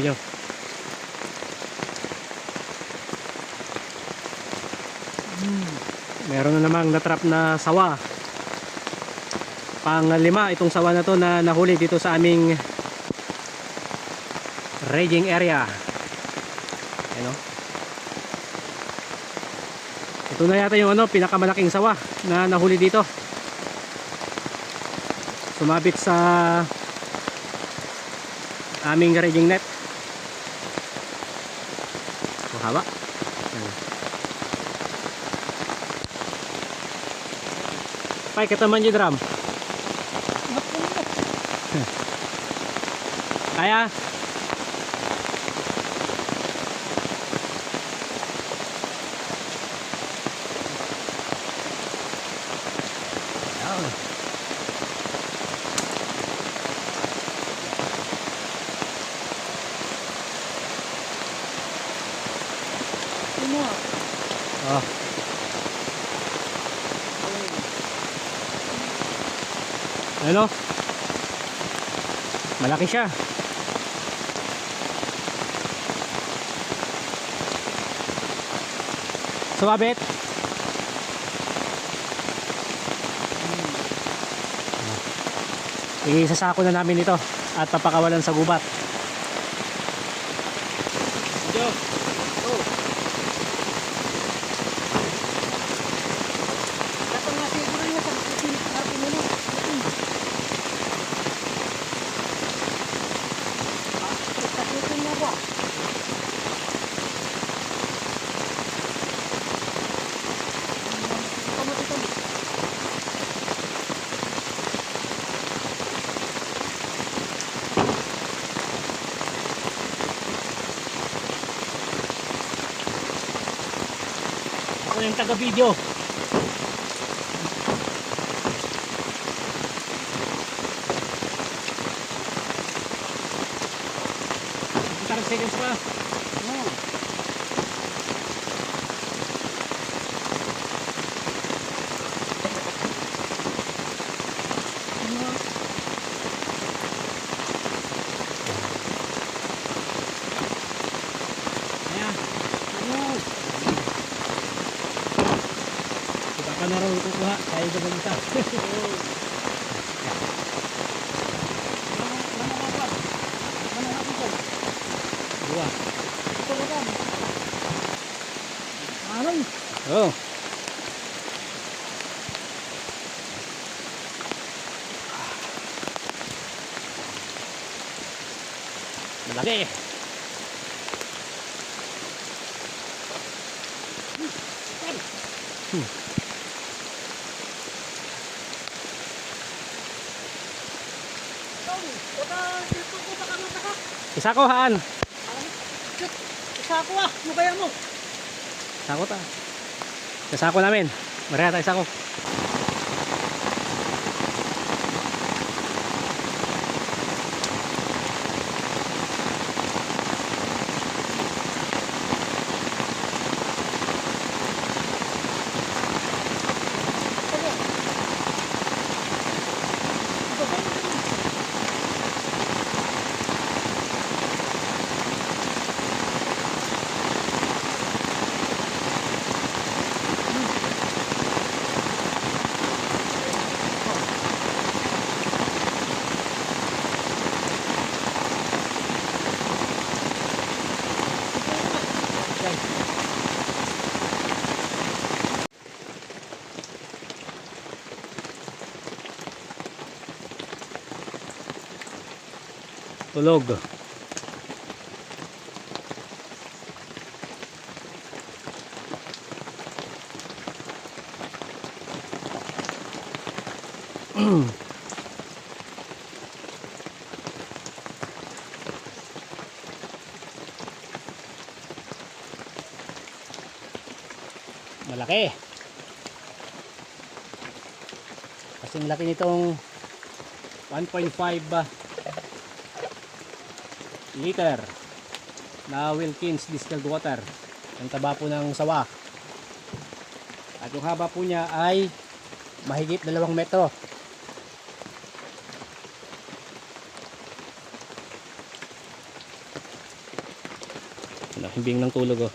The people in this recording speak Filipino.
nyo. Meron na namang natrap na sawa. Pang-5 itong sawa na to na nahuli dito sa aming raging area. Ayan o. Ito na yata yung pinakamalaking sawa na nahuli dito. Sumabit sa aming raging net. Mahaba. Pai, kataman yung drum. Kaya? Oh. Ano? Malaki siya. Sumabit. Isasako na namin ito at papakawalan sa gubat. Ako yung taga-video. Parang seconds pa. Baka na raw kukuha, kaya ka ba isa? Dua. Aray! Oh. Malaki! Isako haan. Isako ano kaya mo? Isako ta. Isako namin. Maria ta isako. Tulog. Malaki. Kasing laki nitong 1.5 liter na Wilkins distilled water. Ang taba po ng sawa. At yung haba po niya ay mahigit 2 metro. Himbing ng tulog oh.